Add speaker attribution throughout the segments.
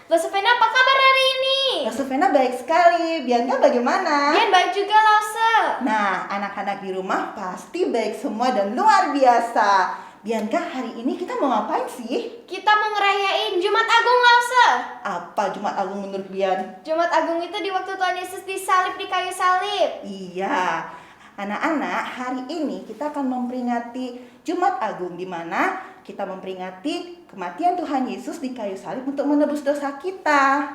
Speaker 1: Losevena, apa kabar hari ini?
Speaker 2: Losevena baik sekali. Bianca bagaimana?
Speaker 1: Bian baik juga, Lose.
Speaker 2: Nah, anak-anak di rumah pasti baik semua dan luar biasa. Bianca, hari ini kita mau ngapain sih?
Speaker 1: Kita mau ngerayain Jumat Agung, Lose.
Speaker 2: Apa Jumat Agung menurut Bian?
Speaker 1: Jumat Agung itu di waktu Tuhan Yesus disalib di kayu salib.
Speaker 2: Iya. Anak-anak, hari ini kita akan memperingati Jumat Agung, di mana kita memperingati kematian Tuhan Yesus di kayu salib untuk menebus dosa kita.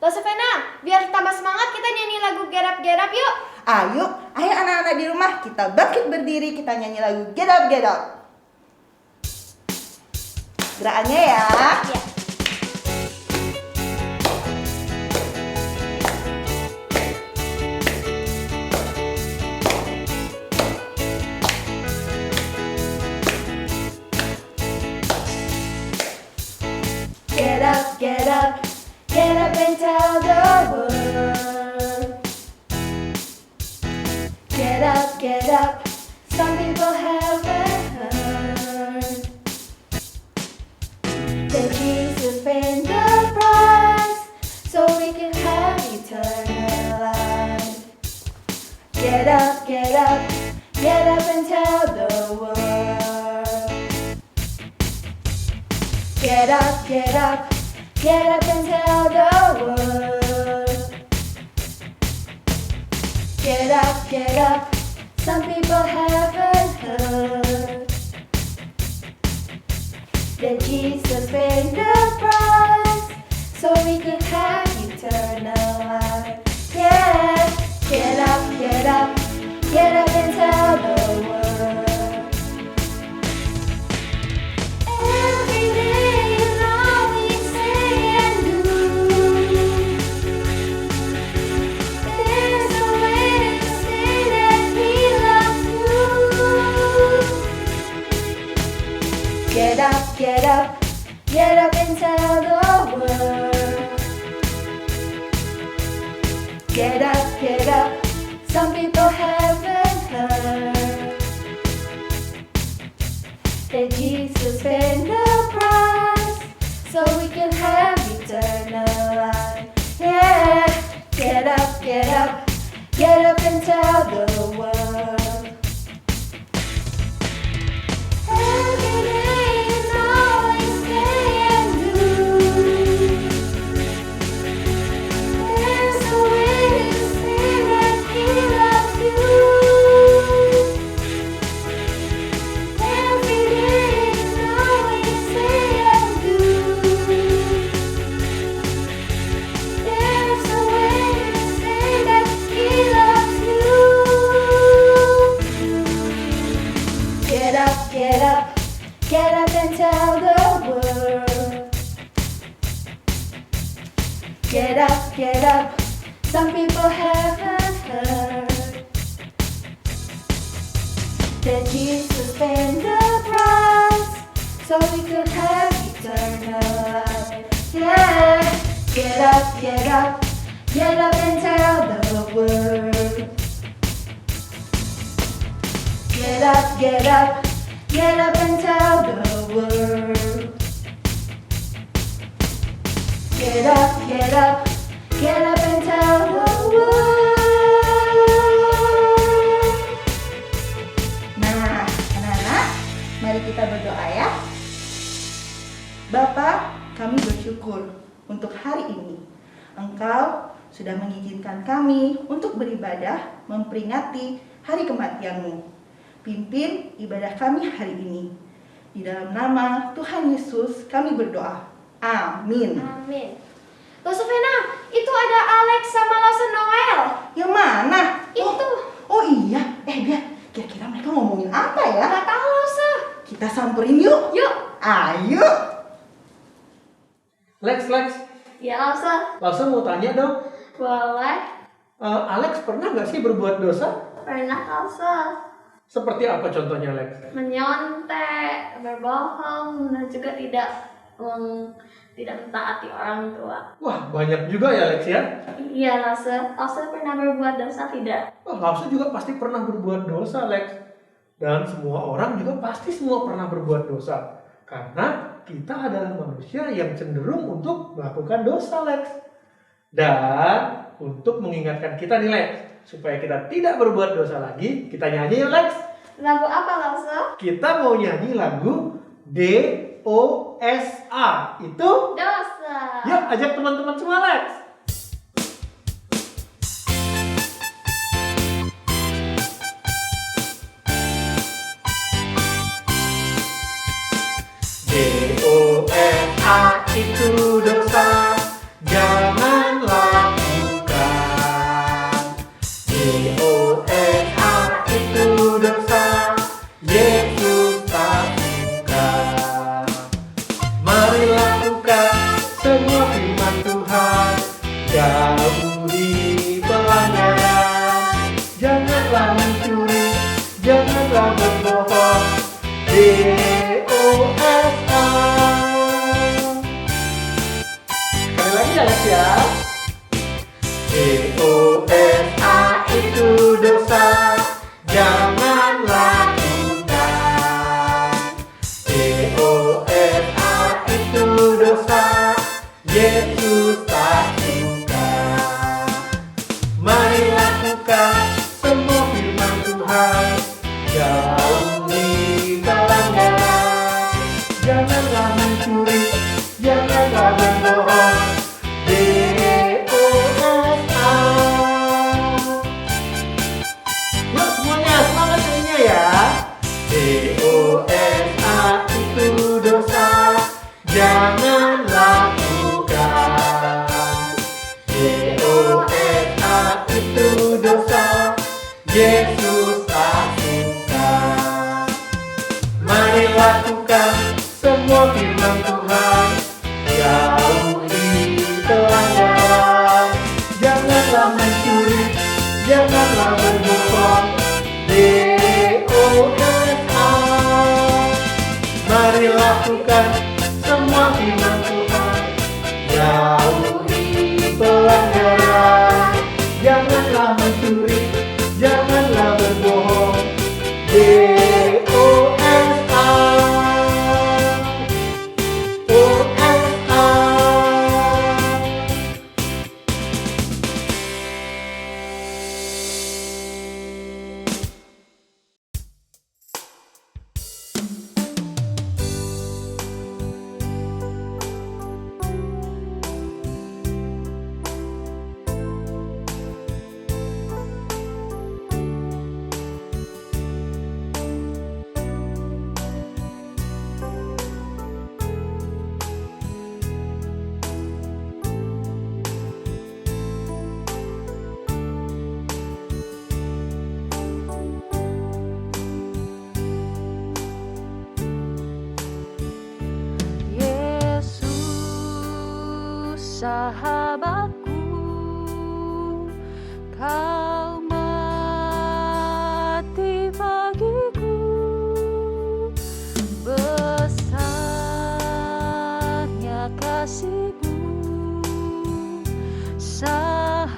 Speaker 1: Losevena, biar tambah semangat kita nyanyi lagu Get Up yuk.
Speaker 2: Ayo anak-anak di rumah kita bangkit berdiri, kita nyanyi lagu Get Up, Get Up. Gerakannya ya.
Speaker 1: Ya. Get up, get up, get up and tell the world. Get up, some people haven't heard that Jesus paid the price so we can have eternal life. Get up, get up, get up and tell the world. Get up, get up, get up and tell the world. Get up, some people haven't heard that Jesus paid the price so we can have eternal life. Yeah, get up, get up, get up and tell the world. Every day is all we say and do. There's a way to say that He loves you. Get up, get up, get up and tell the world. Get up, some people haven't heard that Jesus paid the price so we can have eternal life. Yeah, get up, get up, get up and tell the world. Every day is all we say and do. There's a way to say that He loves you. Every day is all we say and do. There's a way to say that He loves you. Get up, get up, get up and tell the world. Get up, some people haven't heard that Jesus paid the price so we could have eternal life. Yeah, get up, get up, get up and tell the world. Get up, get up, get up and tell the world. Get up, get up, get up and tell the world.
Speaker 2: Nah, anak-anak, mari kita berdoa ya. Bapa, kami bersyukur untuk hari ini. Engkau sudah mengizinkan kami untuk beribadah memperingati hari kematian-Mu. Pimpin ibadah kami hari ini. Di dalam nama Tuhan Yesus kami berdoa. Amin.
Speaker 1: Amin. Losevena, itu ada Alex sama Lose Noel.
Speaker 2: Yang mana?
Speaker 1: Itu.
Speaker 2: Oh iya. Biar kira-kira mereka ngomongin apa ya?
Speaker 1: Gak tahu, Lose.
Speaker 2: Kita samperin yuk.
Speaker 1: Yuk.
Speaker 2: Ayo.
Speaker 3: Lex,
Speaker 1: Ya, Lose.
Speaker 3: langsung mau tanya dong.
Speaker 1: Boleh.
Speaker 3: Alex pernah nggak sih berbuat dosa?
Speaker 1: Pernah, Lose.
Speaker 3: Seperti apa contohnya, Lex?
Speaker 1: Menyontek, berbohong, dan juga tidak mentaati orang tua.
Speaker 3: Wah, banyak juga ya, Lex ya?
Speaker 1: Iya, Lose. Lose pernah berbuat dosa tidak?
Speaker 3: Wah, Lause juga pasti pernah berbuat dosa, Lex. Dan semua orang juga pasti semua pernah berbuat dosa. Karena kita adalah manusia yang cenderung untuk melakukan dosa, Lex. Dan untuk mengingatkan kita nih, Lex, supaya kita tidak berbuat dosa lagi, kita nyanyi ya, Lex.
Speaker 1: Lagu apa, Lawso?
Speaker 3: Kita mau nyanyi lagu DOSA. Itu
Speaker 1: Dosa.
Speaker 3: yuk ajak teman-teman semua, Lex. DOSA itu dosa, jangan lakukan. DOSA itu dosa, Yesus tak suka. Mari lakukan semua firman Tuhan, jauhi pelanggaran. Janganlah mencuri, janganlah berbohong. DOSA. Sekali lagi ya, Lex ya. DOSA itu dosa, jangan lakukan. DOSA itu dosa, Yesus tak suka. Mari lakukan semua firman Tuhan, jauhi pelanggaran. Janganlah mencuri, janganlah berbohong. DOSA. Yuk semuanya semangat nyanyinya ya. DOSA itu dosa, jangan lakukan. DOSA itu dosa, Yesus tak suka. Mari lakukan semua firman Tuhan, jauhi pelanggaran. Janganlah mencuri, janganlah berbohong. DOSA. Mari lakukan semua firman Tuhan, jauhi pelanggaran. Janganlah mencuri, janganlah berbohong. DOSA. OSA.
Speaker 4: Yesus sahabatku, kau mati bagiku. Besarnya kasih-Mu, sahabat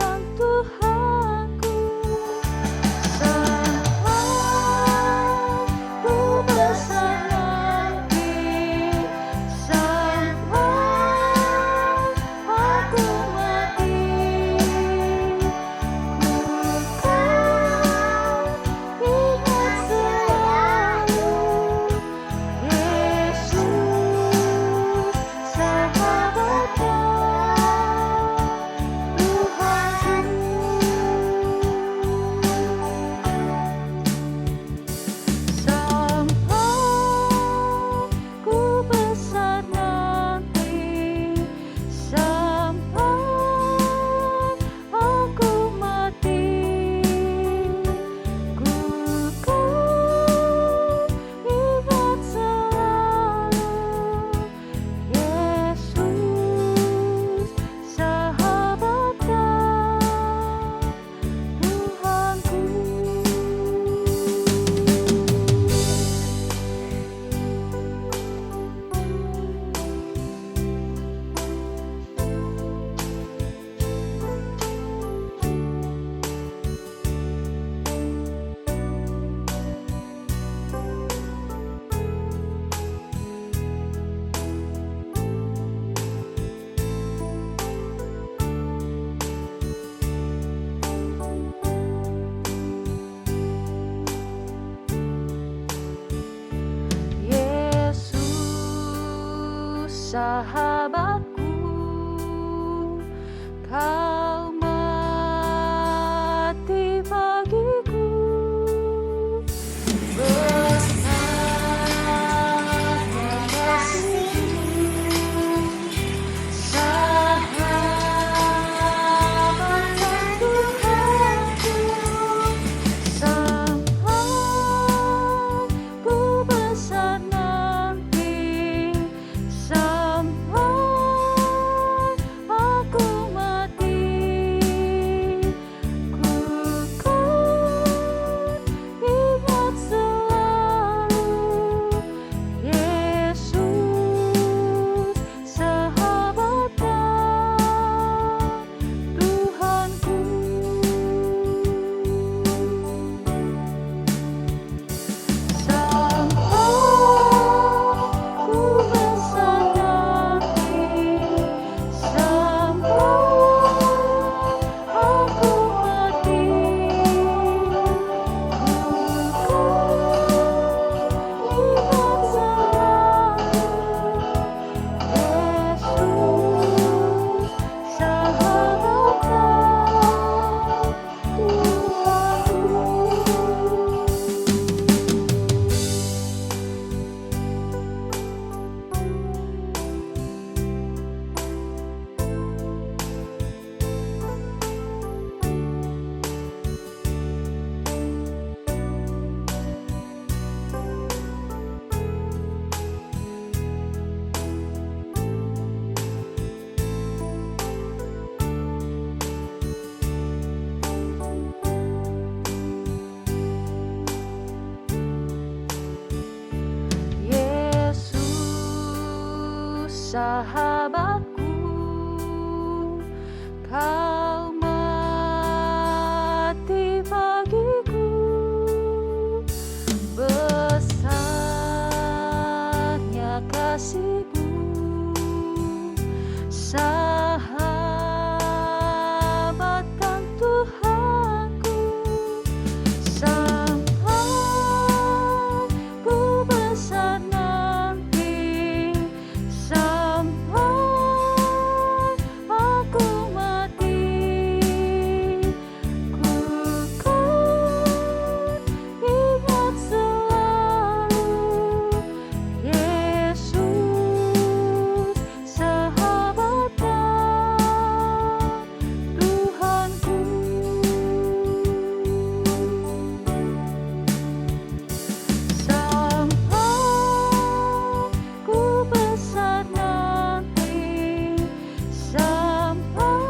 Speaker 4: dan Tuhanku. Sampai ku besar lagi, sampai aku mati. sahabatku, kau mati bagiku. Besarnya kasih-Mu, sahabat dan Tuhanku, sampai ku besar nanti, sampai aku mati, ku kan ingat selalu Yesus, sahabat dan Tuhanku. Sampai ku besar nanti, sampai aku mati, ku ingat selalu Yesus, sahabat dan Tuhanku. Yesus, sahabatku, kau mati bagiku. Besarnya kasih-Mu, sahabat dan Tuhanku, sampai ku besar nanti, sampai aku mati, ku kan ingat selalu Yesus, sahabat dan Tuhanku. Sampai ku besar nanti, sampai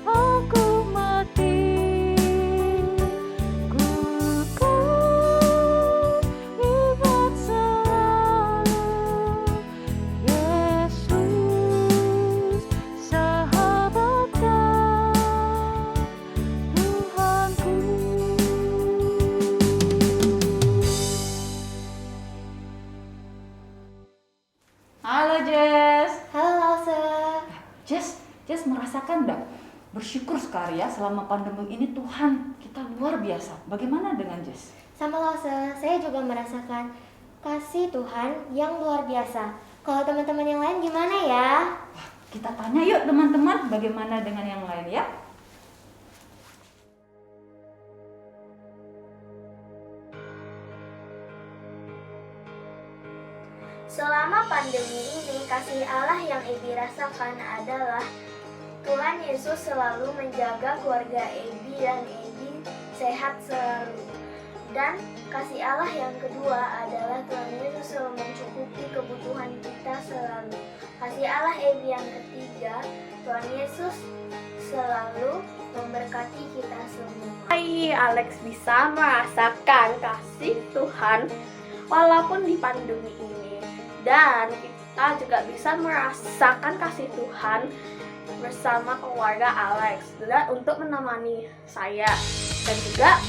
Speaker 4: aku mati, ku kan ingat selalu Yesus, sahabat dan Tuhanku.
Speaker 5: Halo Jess.
Speaker 1: Halo Lause.
Speaker 5: Jess merasakan enggak bersyukur sekali ya selama pandemi ini Tuhan kita luar biasa. Bagaimana dengan Jess?
Speaker 1: Sama Lause, saya juga merasakan kasih Tuhan yang luar biasa. Kalau teman-teman yang lain gimana ya?
Speaker 5: Kita tanya yuk teman-teman bagaimana dengan yang lain ya.
Speaker 6: Selama pandemi ini, kasih Allah yang Ebi rasakan adalah Tuhan Yesus selalu menjaga keluarga Ebi dan Ebi sehat selalu. Dan kasih Allah yang kedua adalah Tuhan Yesus selalu mencukupi kebutuhan kita selalu. Kasih Allah Ebi yang ketiga, Tuhan Yesus selalu memberkati kita semua.
Speaker 7: Hai, Alex bisa merasakan kasih Tuhan walaupun di pandemi ini. Dan kita juga bisa merasakan kasih Tuhan bersama keluarga Alex dan untuk menemani saya dan juga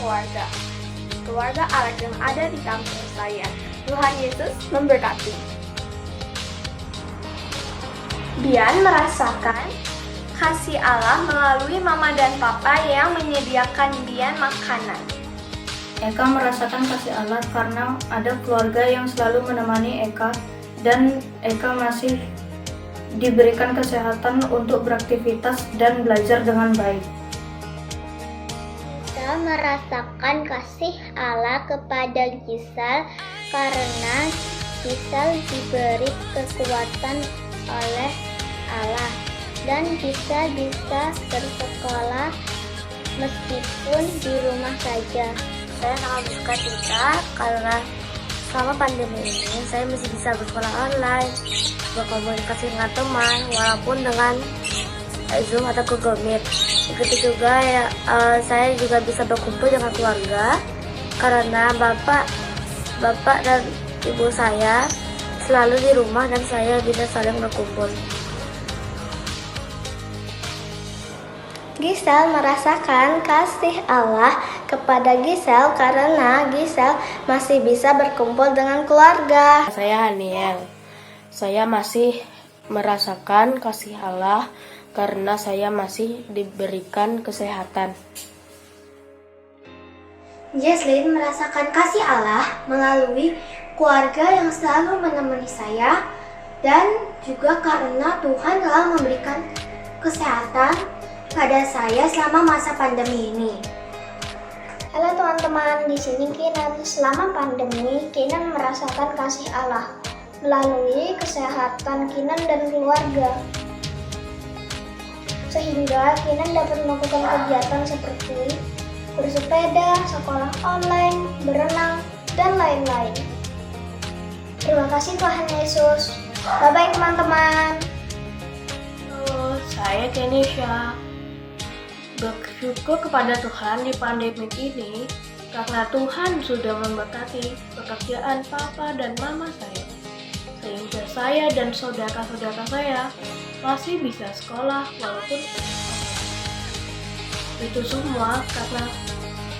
Speaker 7: keluarga Alex yang ada di kampung saya. Tuhan Yesus memberkati.
Speaker 6: Bian merasakan kasih Allah melalui mama dan papa yang menyediakan Bian makanan.
Speaker 8: Eka merasakan kasih Allah karena ada keluarga yang selalu menemani Eka dan Eka masih diberikan kesehatan untuk beraktivitas dan belajar dengan baik.
Speaker 6: Kita merasakan kasih Allah kepada Gisal karena Gisal diberi kekuatan oleh Allah dan Gisal bisa bersekolah meskipun di rumah saja. Saya sangat bersuka cita karena selama pandemi ini saya masih bisa bersekolah online, berkomunikasi dengan teman walaupun dengan Zoom atau Google Meet. Begitu juga ya, saya juga bisa berkumpul dengan keluarga karena bapak dan ibu saya selalu di rumah dan saya bisa saling berkumpul. Gisal merasakan kasih Allah kepada Gisal karena Gisal masih bisa berkumpul dengan keluarga.
Speaker 9: Saya Haniel. Saya masih merasakan kasih Allah karena saya masih diberikan kesehatan.
Speaker 6: Jesslyn merasakan kasih Allah melalui keluarga yang selalu menemani saya dan juga karena Tuhan telah memberikan kesehatan pada saya selama masa pandemi ini. Halo teman-teman, di sini Kinan. Selama pandemi, Kinan merasakan kasih Allah melalui kesehatan Kinan dan keluarga. Sehingga Kinan dapat melakukan kegiatan seperti bersepeda, sekolah online, berenang, dan lain-lain. Terima kasih Tuhan Yesus. Bye-bye teman-teman.
Speaker 9: Halo, saya Kenisha. Bersyukur kepada Tuhan di pandemi ini karena Tuhan sudah memberkati pekerjaan papa dan mama saya. Sehingga saya dan saudara-saudara saya masih bisa sekolah walaupun itu semua karena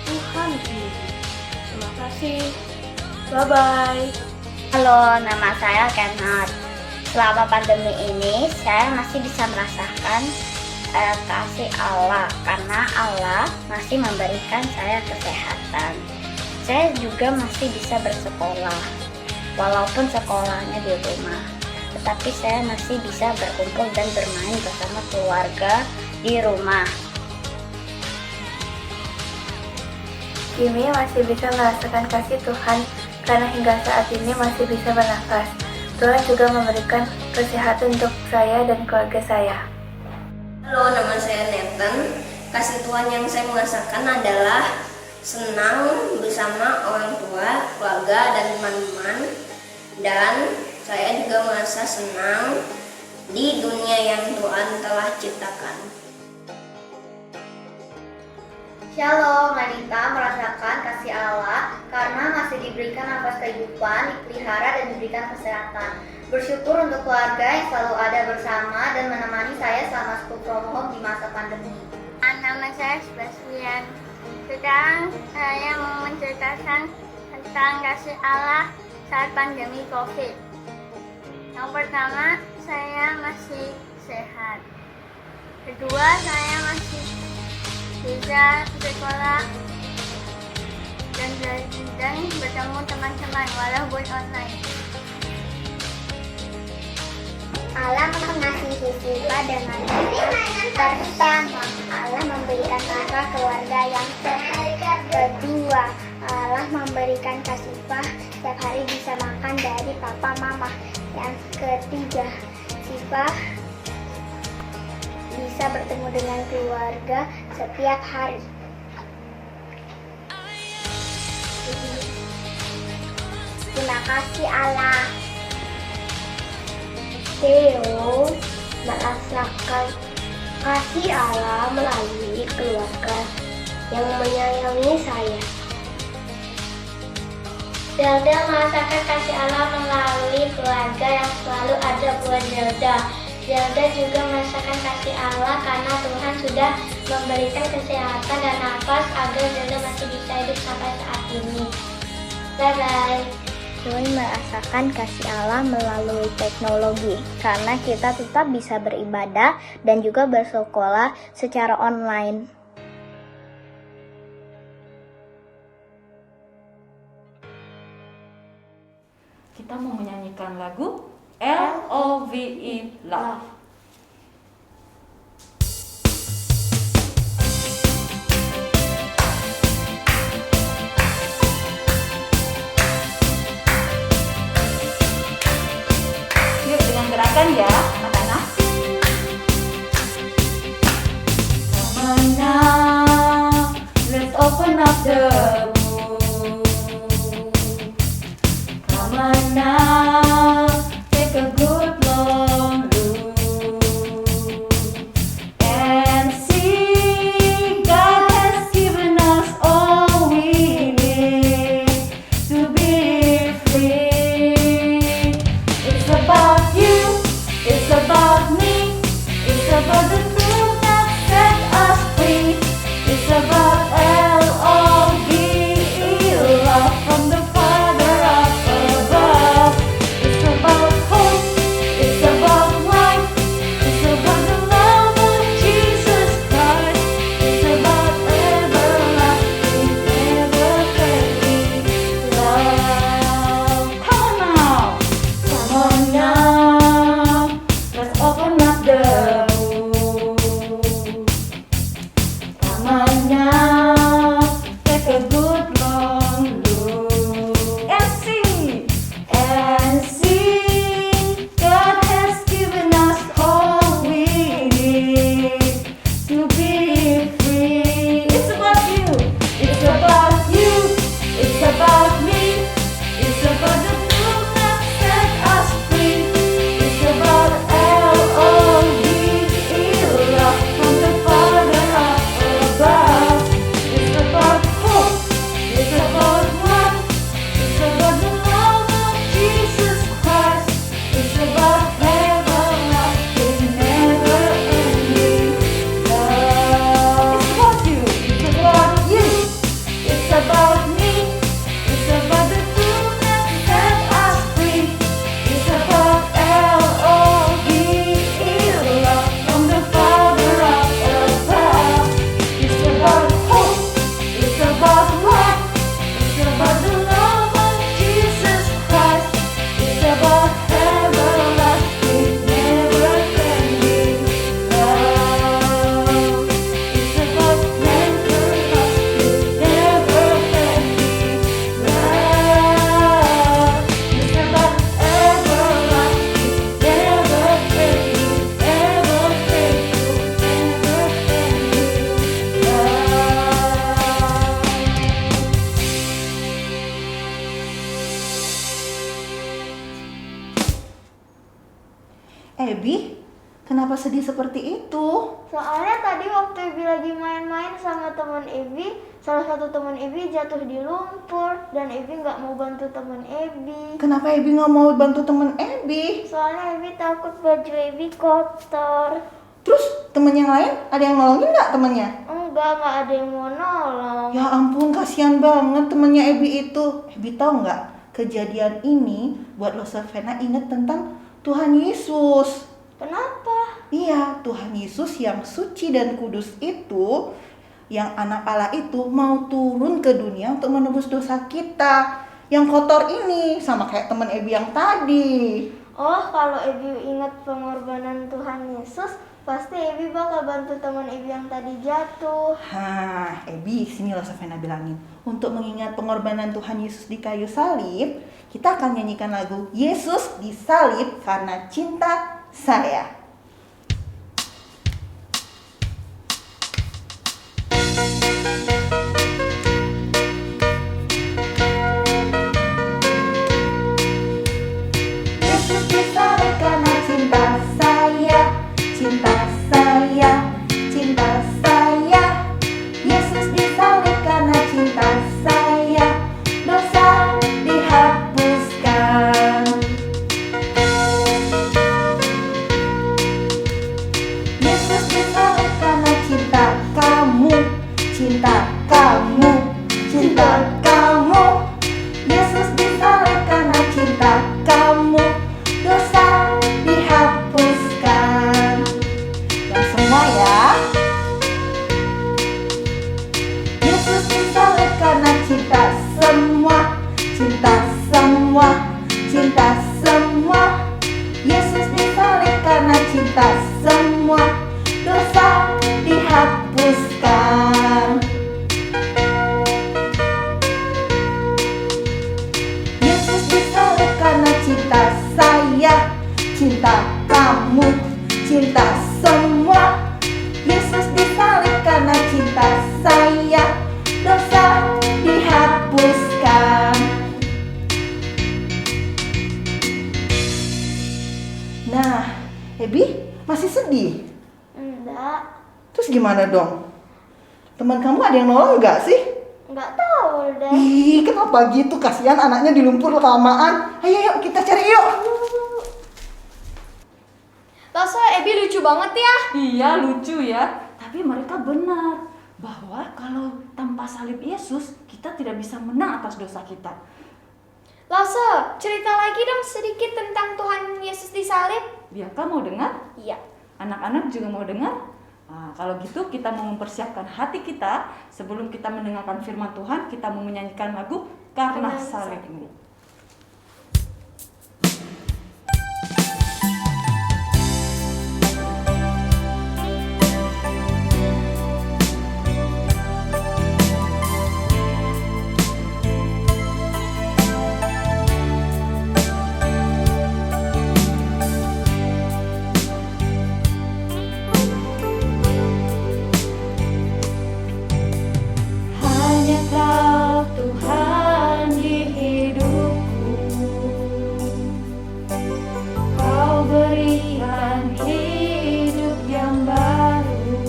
Speaker 9: Tuhan sendiri. Terima kasih. Bye-bye.
Speaker 6: Halo, nama saya Kenneth. Selama pandemi ini, saya masih bisa merasakan kasih Allah karena Allah masih memberikan saya kesehatan. Saya juga masih bisa bersekolah, walaupun sekolahnya di rumah. Tetapi saya masih bisa berkumpul dan bermain bersama keluarga di rumah.
Speaker 8: Kimi masih bisa merasakan kasih Tuhan karena hingga saat ini masih bisa bernafas. Tuhan juga memberikan kesehatan untuk saya dan keluarga saya.
Speaker 10: Halo, nama saya Nathan. Kasih Tuhan yang saya merasakan adalah senang bersama orang tua, keluarga, dan teman-teman. Dan saya juga merasa senang di dunia yang Tuhan telah ciptakan.
Speaker 6: Shalom, Anita merasakan kasih Allah karena masih diberikan nafas kehidupan, dipelihara dan diberikan kesehatan. Bersyukur untuk keluarga yang selalu ada bersama dan menemani saya selama school from home di masa pandemi.
Speaker 11: Nama saya Sebastian. Sekarang saya mau menceritakan tentang kasih Allah saat pandemi COVID. Yang pertama, saya masih sehat. Kedua, saya masih bisa sekolah dan bertemu teman-teman walaupun online.
Speaker 6: Allah mengasihi kita dengan serta Allah memberikan kita keluarga yang sehat. Kedua, Allah memberikan kasih setiap hari bisa makan dari papa mama. Yang ketiga, sifat bisa bertemu dengan keluarga setiap hari. Terima kasih Allah. Theo merasakan kasih Allah melalui keluarga yang menyayangi saya. Zelda merasakan kasih Allah melalui keluarga yang selalu ada buat Zelda. Zelda juga merasakan kasih Allah karena Tuhan sudah memberikan kesehatan dan nafas agar Zelda masih bisa hidup sampai saat ini. Bye-bye. Joy merasakan kasih Allah melalui teknologi karena kita tetap bisa beribadah dan juga bersekolah secara online.
Speaker 5: Kita mau menyanyikan lagu Love. Love. Yuk dengan gerakan ya, anak-anak. Come on now, let's open up the book. Come on now, take a good long look and see God has given us all we need to be free. It's about you, it's about me, it's about the truth that set us free. It's about L-O-V-E, love from the Father up above. It's about hope, it's about life, it's about the love of Jesus Christ. It's about everlasting, never-failing love. Come on now, let's open up the book. Come on now, take a good long look and see, God has given us all we need to be free. It's about you, it's about you, it's about me, it's about the truth that set us free. It's about L-O-V-E, love from the Father up above. It's about hope, it's about life, it's about the love of Jesus Christ. It's about everlasting, never-ending love. It's about you, it's about you, it's about me, it's about the truth that set us free. It's about L-O-V-E, love from the Father up above. It's about hope, it's about life, it's about the love of Jesus Christ. It's about everlasting, never-ending love. It's about everlasting, never-ending love. It's about everlasting, never-ending, never-ending love.
Speaker 2: Ebi, kenapa sedih seperti itu?
Speaker 6: Soalnya tadi waktu Ebi lagi main-main sama teman Ebi, salah satu teman Ebi jatuh di lumpur dan Ebi nggak mau bantu teman Ebi.
Speaker 2: Kenapa Ebi nggak mau bantu temen Ebi?
Speaker 6: Soalnya Ebi takut baju Ebi kotor.
Speaker 2: Terus temen yang lain ada yang nolongin nggak temennya?
Speaker 6: Nggak ada yang mau nolong.
Speaker 2: Ya ampun, kasihan banget temennya Ebi itu. Ebi tahu nggak, kejadian ini buat lo Savena inget tentang Tuhan Yesus.
Speaker 6: Kenapa?
Speaker 2: Iya, Tuhan Yesus yang suci dan kudus itu, yang anak Allah itu mau turun ke dunia untuk menebus dosa kita yang kotor ini, sama kayak teman Ebi yang tadi.
Speaker 6: Oh, kalau Ebi ingat pengorbanan Tuhan Yesus, pasti Ebi bakal bantu teman Ebi yang tadi jatuh.
Speaker 2: Hah, Ebi, sini loh Savena bilangin. Untuk mengingat pengorbanan Tuhan Yesus di kayu salib, kita akan nyanyikan lagu Yesus disalib karena cinta saya. Yesus disalib karena cinta saya, cinta saya, cinta saya. Yesus disalib karena cinta saya, dosa dihapuskan. Yesus disalib karena cinta kamu, cinta kamu, cinta kamu. Yesus disalib karena cinta kamu, dosa dihapuskan. Yang semua ya. Yesus disalib karena cinta semua, cinta semua, cinta semua. cinta, semua dosa dihapuskan. Yesus disalib karena cinta saya, cinta kamu, cinta semua. Yesus disalib karena cinta saya, dosa dihapuskan. Nah, Ebi masih sedih?
Speaker 6: Enggak,
Speaker 2: Terus gimana dong? Teman kamu ada yang nolong nggak sih?
Speaker 6: enggak tahu deh.
Speaker 2: Ih, kenapa gitu? Kasihan anaknya di lumpur kelamaan. Ayo yuk kita cari yuk.
Speaker 1: Rasa Ebi lucu banget ya.
Speaker 5: Iya lucu ya, tapi mereka benar bahwa kalau tanpa salib Yesus kita tidak bisa menang atas dosa kita.
Speaker 1: Lasa, cerita lagi dong sedikit tentang Tuhan Yesus disalib.
Speaker 5: Biarkan mau dengar?
Speaker 1: Iya.
Speaker 5: Anak-anak juga mau dengar? Nah, kalau gitu kita mau mempersiapkan hati kita sebelum kita mendengarkan firman Tuhan, kita mau menyanyikan lagu Karena Salibmu.
Speaker 1: Hanya Kau Tuhan di hidupku. Kau berikan hidup yang baru.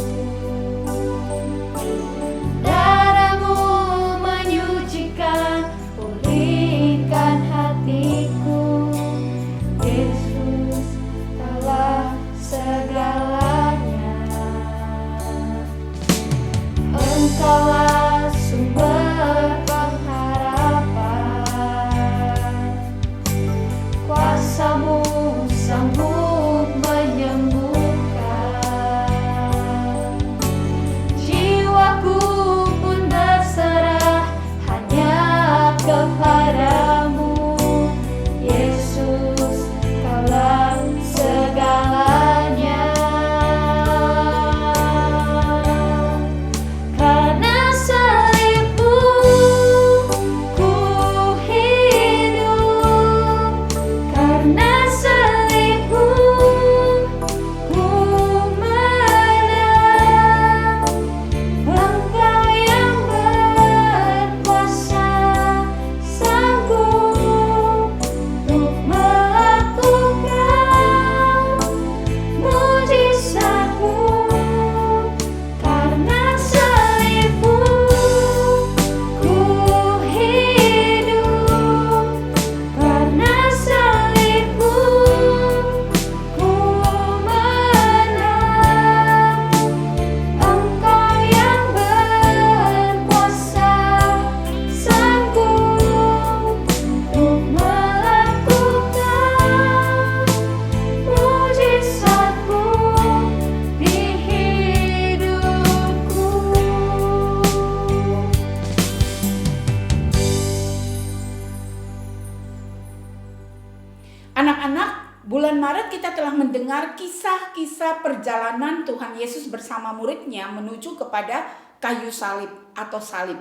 Speaker 1: Darah-Mu menyucikan, pulihkan hatiku. Yesus, Kaulah segalanya. Engkaulah sumber pengharapan. Kuasa-Mu sanggup menyembuhkan. Jiwaku pun berserah hanya kepadamu. Yesus, Kaulah segalanya. Karena salib-Mu ku hidup. Karena salib-Mu ku menang. Engkau yang berkuasa sanggup untuk melakukan mujizat-Mu. Karena salib-Mu ku hidup. Karena salib-Mu ku menang. Engkau yang berkuasa sanggup untuk melakukan mujizat-Mu di hidupku.
Speaker 12: Anak-anak, bulan Maret kita telah mendengar kisah-kisah perjalanan Tuhan Yesus bersama muridnya menuju kepada kayu salib atau salib.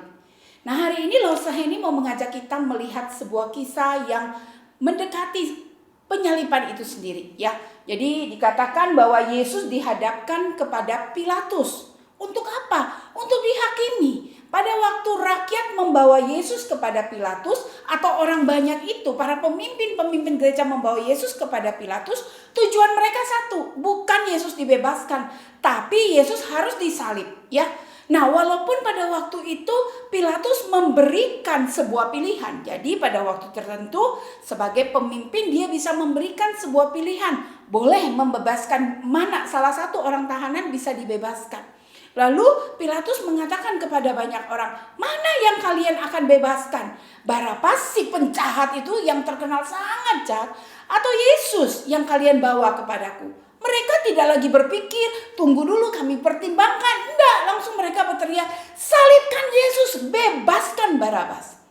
Speaker 12: Nah, hari ini Losah ini mau mengajak kita melihat sebuah kisah yang mendekati penyaliban itu sendiri ya. Jadi dikatakan bahwa Yesus dihadapkan kepada Pilatus. Untuk apa? Untuk dihakimi. Pada waktu rakyat membawa Yesus kepada Pilatus atau orang banyak itu, para pemimpin gereja membawa Yesus kepada Pilatus, tujuan mereka satu, bukan Yesus dibebaskan, tapi Yesus harus disalib, ya. Nah, walaupun pada waktu itu Pilatus memberikan sebuah pilihan. Jadi pada waktu tertentu sebagai pemimpin dia bisa memberikan sebuah pilihan. Boleh membebaskan mana salah satu orang tahanan bisa dibebaskan. Lalu Pilatus mengatakan kepada banyak orang, mana yang kalian akan bebaskan? Barabas si penjahat itu yang terkenal sangat jahat, atau Yesus yang kalian bawa kepadaku? Mereka tidak lagi berpikir, tunggu dulu kami pertimbangkan. Enggak, langsung mereka berteriak, salibkan Yesus, bebaskan Barabas.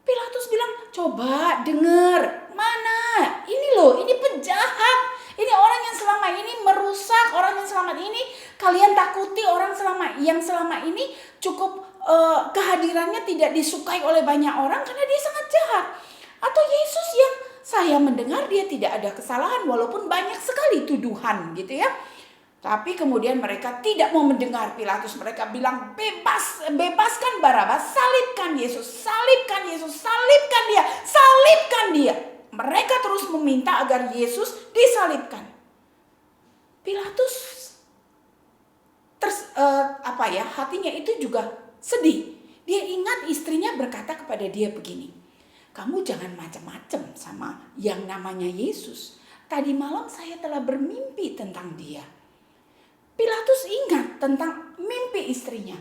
Speaker 12: Pilatus bilang, coba dengar, mana? Ini loh, ini penjahat. Ini orang yang selama ini kalian takuti orang yang selama ini cukup kehadirannya tidak disukai oleh banyak orang karena dia sangat jahat. Atau Yesus yang saya mendengar dia tidak ada kesalahan walaupun banyak sekali tuduhan gitu ya. Tapi kemudian mereka tidak mau mendengar Pilatus. Mereka bilang bebaskan Barabas, salibkan Yesus, salibkan Yesus, salibkan dia, salibkan dia. Mereka terus meminta agar Yesus disalibkan. Pilatus hatinya itu juga sedih. Dia ingat istrinya berkata kepada dia begini, kamu jangan macam-macam sama yang namanya Yesus. Tadi malam saya telah bermimpi tentang dia. Pilatus ingat tentang mimpi istrinya.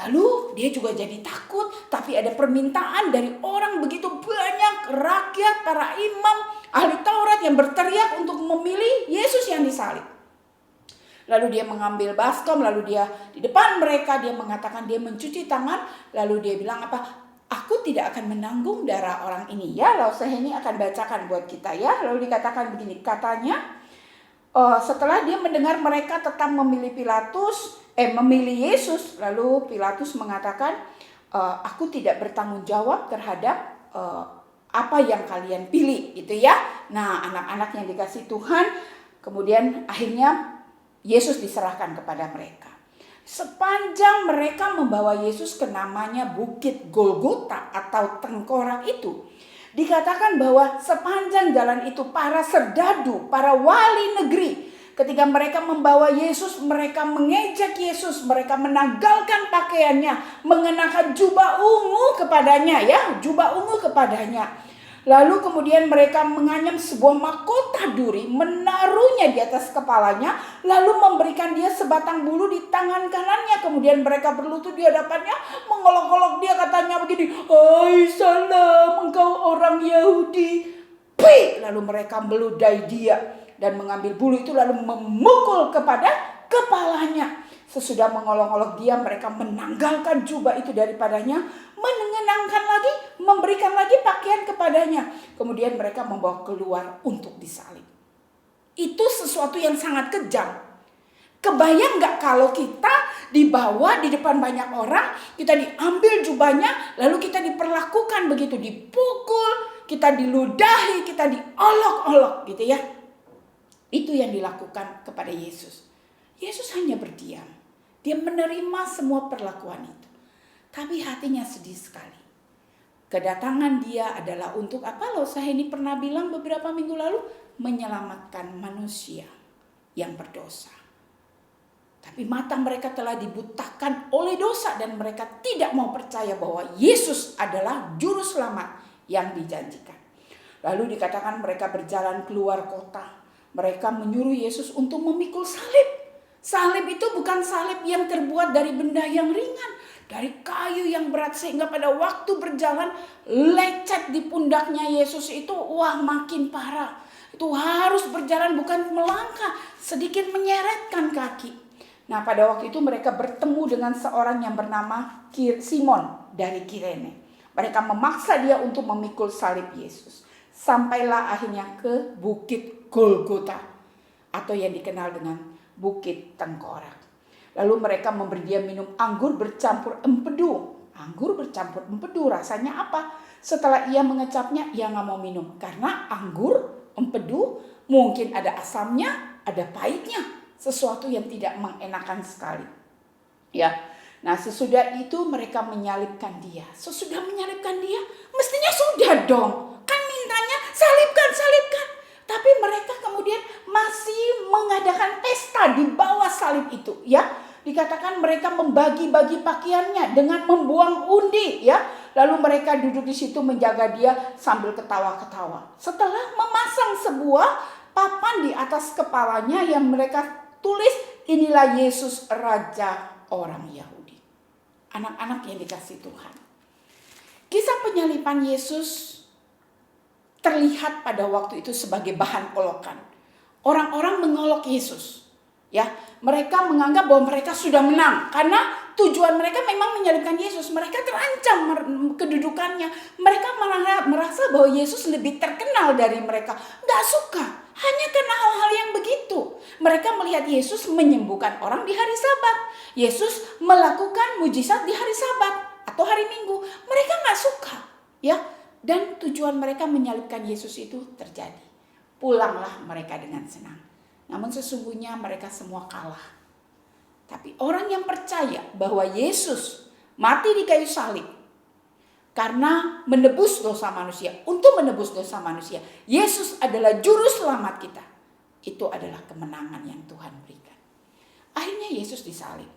Speaker 12: Lalu dia juga jadi takut, tapi ada permintaan dari orang begitu banyak, rakyat, para imam, ahli Taurat yang berteriak untuk memilih Yesus yang disalib. Lalu dia mengambil baskom, lalu dia di depan mereka, dia mengatakan dia mencuci tangan, lalu dia bilang apa? Aku tidak akan menanggung darah orang ini. Ya, lalu saya ini akan bacakan buat kita ya. Lalu dikatakan begini, katanya setelah dia mendengar mereka tetap memilih memilih Yesus, lalu Pilatus mengatakan, aku tidak bertanggung jawab terhadap apa yang kalian pilih, gitu ya. Nah, anak-anak yang dikasih Tuhan, kemudian akhirnya Yesus diserahkan kepada mereka. Sepanjang mereka membawa Yesus ke namanya Bukit Golgota atau Tengkorak itu, dikatakan bahwa sepanjang jalan itu para serdadu, para wali negeri, ketika mereka membawa Yesus, mereka mengejek Yesus, mereka menanggalkan pakaiannya, mengenakan jubah ungu kepadanya ya, jubah ungu kepadanya. Lalu kemudian mereka menganyam sebuah mahkota duri, menaruhnya di atas kepalanya, lalu memberikan dia sebatang bulu di tangan kanannya. Kemudian mereka berlutut di hadapannya, mengolok-olok dia, katanya begini, hai salam engkau orang Yahudi. Pi! Lalu mereka meludahi dia dan mengambil bulu itu lalu memukul kepada kepalanya. Sesudah mengolok-olok dia, mereka menanggalkan jubah itu daripadanya, mengenangkan lagi, memberikan lagi pakaian kepadanya. Kemudian mereka membawa keluar untuk disalib. Itu sesuatu yang sangat kejam. Kebayang gak kalau kita dibawa di depan banyak orang, kita diambil jubahnya, lalu kita diperlakukan begitu, dipukul, kita diludahi, kita diolok-olok gitu ya. Itu yang dilakukan kepada Yesus. Yesus hanya berdiam. Dia menerima semua perlakuan itu. Tapi hatinya sedih sekali. Kedatangan dia adalah untuk apa? Loh, saya ini pernah bilang beberapa minggu lalu, menyelamatkan manusia yang berdosa. Tapi mata mereka telah dibutakan oleh dosa dan mereka tidak mau percaya bahwa Yesus adalah juru selamat yang dijanjikan. Lalu dikatakan mereka berjalan keluar kota. Mereka menyuruh Yesus untuk memikul salib. Salib itu bukan salib yang terbuat dari benda yang ringan, dari kayu yang berat, sehingga pada waktu berjalan lecet di pundaknya Yesus itu makin parah. Itu harus berjalan bukan melangkah, sedikit menyeretkan kaki. Nah, pada waktu itu mereka bertemu dengan seorang yang bernama Simon dari Kirene. Mereka memaksa dia untuk memikul salib Yesus. Sampailah akhirnya ke Bukit Golgota atau yang dikenal dengan Bukit Tengkorak. Lalu mereka memberi dia minum anggur bercampur empedu. Anggur bercampur empedu rasanya apa? Setelah ia mengecapnya, ia gak mau minum. Karena anggur, empedu mungkin ada asamnya, ada pahitnya. Sesuatu yang tidak mengenakan sekali. Ya. Nah, sesudah itu mereka menyalibkan dia. Sesudah menyalibkan dia, mestinya sudah dong. Kan mintanya salibkan, salibkan. Tapi mereka kemudian masih mengadakan pesta di bawah salib itu, ya. Dikatakan mereka membagi-bagi pakaiannya dengan membuang undi, ya. Lalu mereka duduk di situ menjaga dia sambil ketawa-ketawa. Setelah memasang sebuah papan di atas kepalanya yang mereka tulis, inilah Yesus Raja orang Yahudi. Anak-anak yang dikasih Tuhan. Kisah penyaliban Yesus terlihat pada waktu itu sebagai bahan olokan. Orang-orang mengolok Yesus. Ya, mereka menganggap bahwa mereka sudah menang karena tujuan mereka memang menyalibkan Yesus. Mereka terancam kedudukannya. Mereka merasa bahwa Yesus lebih terkenal dari mereka. Gak suka, hanya karena hal-hal yang begitu. Mereka melihat Yesus menyembuhkan orang di hari Sabat. Yesus melakukan mujizat di hari Sabat atau hari Minggu. Mereka nggak suka, ya. Dan tujuan mereka menyalibkan Yesus itu terjadi. Pulanglah mereka dengan senang. Namun sesungguhnya mereka semua kalah. Tapi orang yang percaya bahwa Yesus mati di kayu salib karena menebus dosa manusia, untuk menebus dosa manusia, Yesus adalah juru selamat kita. Itu adalah kemenangan yang Tuhan berikan. Akhirnya Yesus disalib.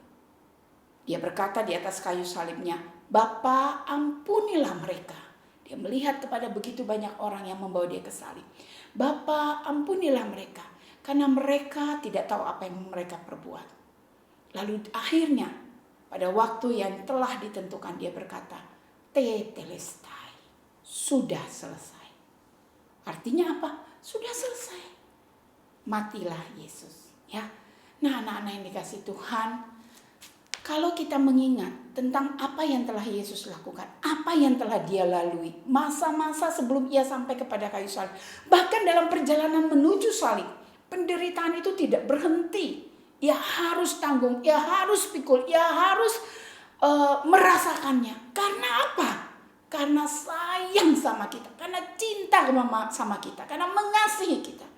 Speaker 12: Dia berkata di atas kayu salibnya, "Bapa, ampunilah mereka." Dia melihat kepada begitu banyak orang yang membawa dia ke salib. "Bapa, ampunilah mereka, karena mereka tidak tahu apa yang mereka perbuat." Lalu akhirnya pada waktu yang telah ditentukan dia berkata, "Tetelestai," sudah selesai. Artinya apa? Sudah selesai. Matilah Yesus, ya. Nah, anak-anak yang dikasih Tuhan, kalau kita mengingat tentang apa yang telah Yesus lakukan, apa yang telah dia lalui, masa-masa sebelum ia sampai kepada kayu salib, bahkan dalam perjalanan menuju salib, penderitaan itu tidak berhenti. Ia harus tanggung, ia harus pikul, ia harus merasakannya. Karena apa? Karena sayang sama kita, karena cinta sama kita, karena mengasihi kita.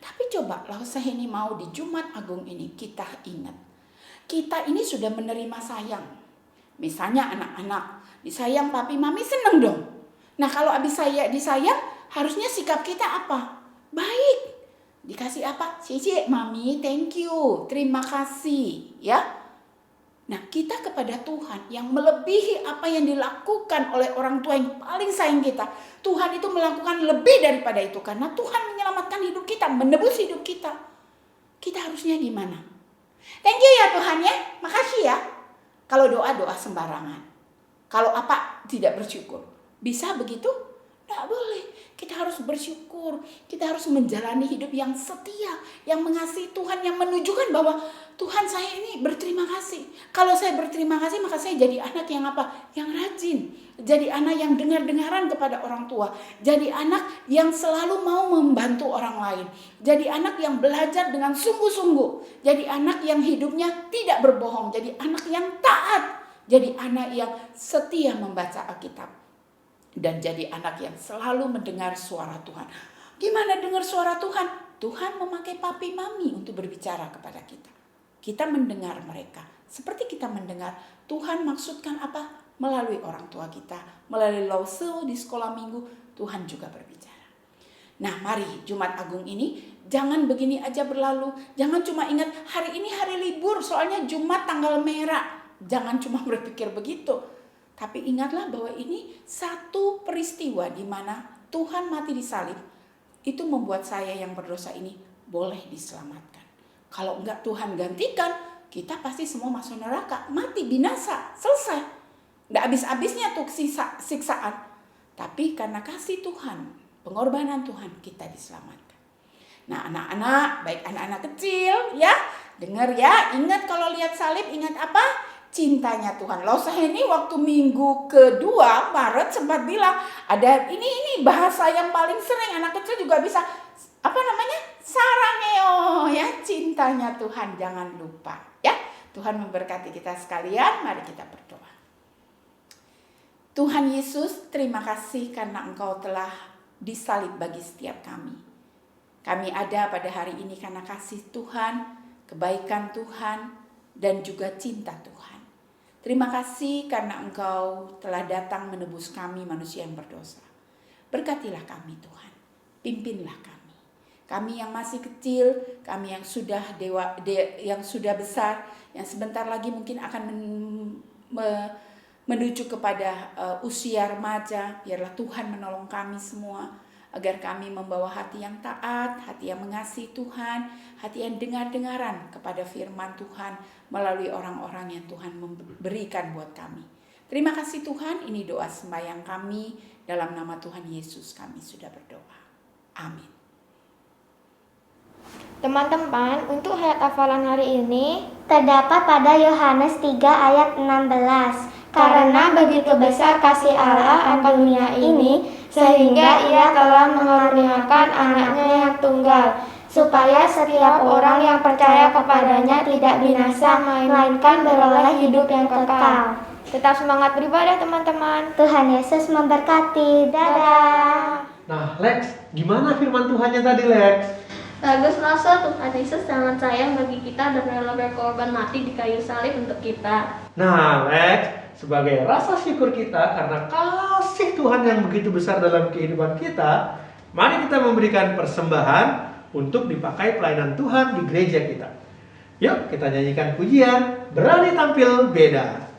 Speaker 12: Tapi coba kalau saya ini mau di Jumat Agung ini kita ingat, kita ini sudah menerima sayang. Misalnya anak-anak disayang papi mami, seneng dong. Nah kalau habis saya disayang, harusnya sikap kita apa? Baik. Dikasih apa? Cici, mami, thank you, terima kasih, ya. Nah kita kepada Tuhan yang melebihi apa yang dilakukan oleh orang tua yang paling sayang kita. Tuhan itu melakukan lebih daripada itu. Karena Tuhan menyelamatkan hidup kita, menebus hidup kita. Kita harusnya gimana? Thank you ya Tuhan ya, makasih ya. Kalau doa sembarangan. Kalau apa tidak bersyukur. Bisa begitu? Tidak boleh. Kita harus bersyukur. Kita harus menjalani hidup yang setia, yang mengasihi Tuhan, yang menunjukkan bahwa Tuhan saya ini berterima kasih. Kalau saya berterima kasih, maka saya jadi anak yang apa? Yang rajin. Jadi anak yang dengar-dengaran kepada orang tua. Jadi anak yang selalu mau membantu orang lain. Jadi anak yang belajar dengan sungguh-sungguh. Jadi anak yang hidupnya tidak berbohong. Jadi anak yang taat. Jadi anak yang setia membaca Alkitab. Dan jadi anak yang selalu mendengar suara Tuhan. Gimana dengar suara Tuhan? Tuhan memakai papi mami untuk berbicara kepada kita. Kita mendengar mereka. Seperti kita mendengar Tuhan maksudkan apa? Melalui orang tua kita. Melalui lause di sekolah minggu. Tuhan juga berbicara. Nah mari Jumat Agung ini jangan begini aja berlalu. Jangan cuma ingat hari ini hari libur. Soalnya Jumat tanggal merah. Jangan cuma berpikir begitu. Tapi ingatlah bahwa ini satu peristiwa di mana Tuhan mati di salib. Itu membuat saya yang berdosa ini boleh diselamatkan. Kalau enggak Tuhan gantikan, kita pasti semua masuk neraka, mati, binasa, selesai. Enggak habis-habisnya tuh siksaan. Tapi karena kasih Tuhan, pengorbanan Tuhan, kita diselamatkan. Nah anak-anak, baik anak-anak kecil ya, dengar ya, ingat kalau lihat salib, ingat apa? Cintanya Tuhan. Loh saya ini waktu minggu kedua Maret sempat bilang ada ini bahasa yang paling sering anak kecil juga bisa apa namanya sarangeo ya, cintanya Tuhan, jangan lupa ya. Tuhan memberkati kita sekalian. Mari kita berdoa. Tuhan Yesus, terima kasih karena Engkau telah disalib bagi setiap kami. Kami ada pada hari ini karena kasih Tuhan, kebaikan Tuhan, dan juga cinta Tuhan. Terima kasih karena Engkau telah datang menebus kami manusia yang berdosa. Berkatilah kami Tuhan, pimpinlah kami. Kami yang masih kecil, kami yang sudah yang sudah besar, yang sebentar lagi mungkin akan menuju kepada usia remaja. Biarlah Tuhan menolong kami semua, agar kami membawa hati yang taat, hati yang mengasihi Tuhan, hati yang dengar-dengaran kepada firman Tuhan melalui orang-orang yang Tuhan berikan buat kami. Terima kasih Tuhan, ini doa sembahyang kami, dalam nama Tuhan Yesus kami sudah berdoa. Amin.
Speaker 11: Teman-teman, untuk ayat hafalan hari ini terdapat pada Yohanes 3 ayat 16. Karena begitu besar kasih Allah akan dunia ini, sehingga ia telah mengaruniakan anaknya yang tunggal, supaya setiap orang yang percaya kepadanya tidak binasa, melainkan beroleh hidup yang kekal.
Speaker 5: Tetap semangat beribadah teman-teman.
Speaker 11: Tuhan Yesus memberkati. Dadah.
Speaker 3: Nah, Lex, gimana firman Tuhannya tadi, Lex?
Speaker 7: Bagus rasa Tuhan Yesus sangat sayang bagi kita dan rela berkorban mati di kayu salib untuk kita.
Speaker 3: Nah, Lex, sebagai rasa syukur kita karena kasih Tuhan yang begitu besar dalam kehidupan kita, mari kita memberikan persembahan untuk dipakai pelayanan Tuhan di gereja kita. Yuk, kita nyanyikan pujian, berani tampil beda.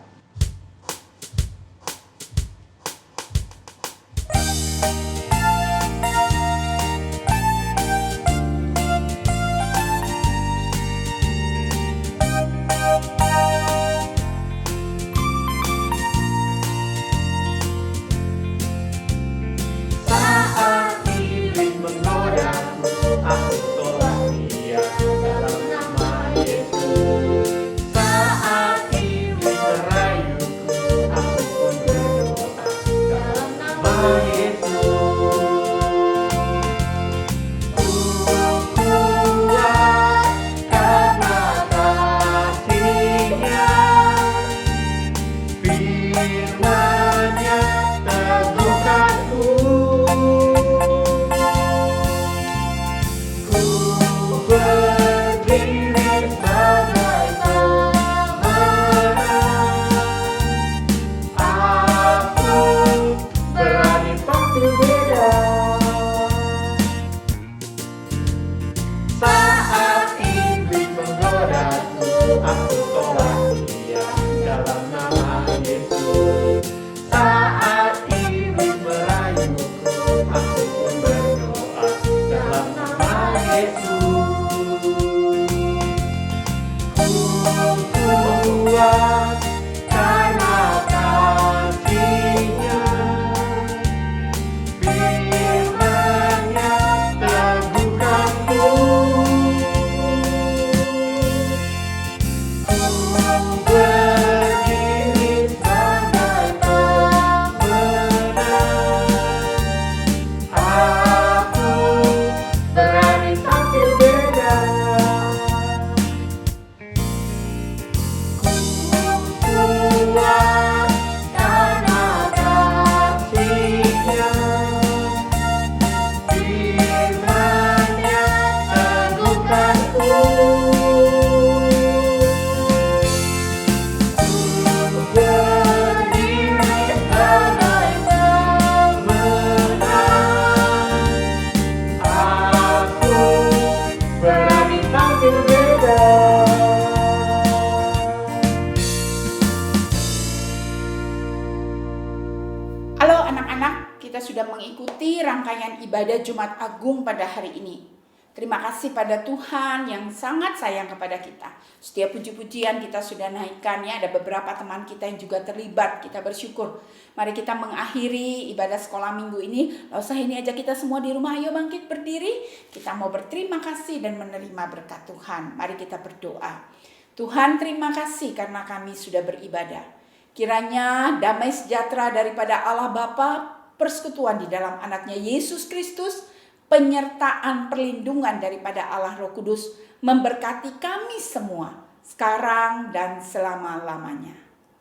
Speaker 12: sudah mengikuti rangkaian ibadah Jumat Agung pada hari ini. Terima kasih pada Tuhan yang sangat sayang kepada kita. Setiap puji-pujian kita sudah naikkan ya. Ada beberapa teman kita yang juga terlibat. Kita bersyukur. Mari kita mengakhiri ibadah sekolah minggu ini. Lalu usah ini aja kita semua di rumah. Ayo bangkit berdiri. Kita mau berterima kasih dan menerima berkat Tuhan. Mari kita berdoa. Tuhan, terima kasih karena kami sudah beribadah. Kiranya damai sejahtera daripada Allah Bapa, persekutuan di dalam anaknya Yesus Kristus, penyertaan perlindungan daripada Allah Roh Kudus memberkati kami semua sekarang dan selama-lamanya.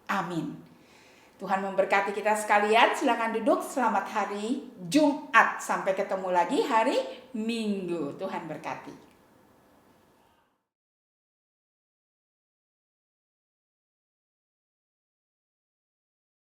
Speaker 12: Amin. Tuhan memberkati kita sekalian. Silakan duduk. Selamat hari Jumat. Sampai ketemu lagi hari Minggu. Tuhan berkati.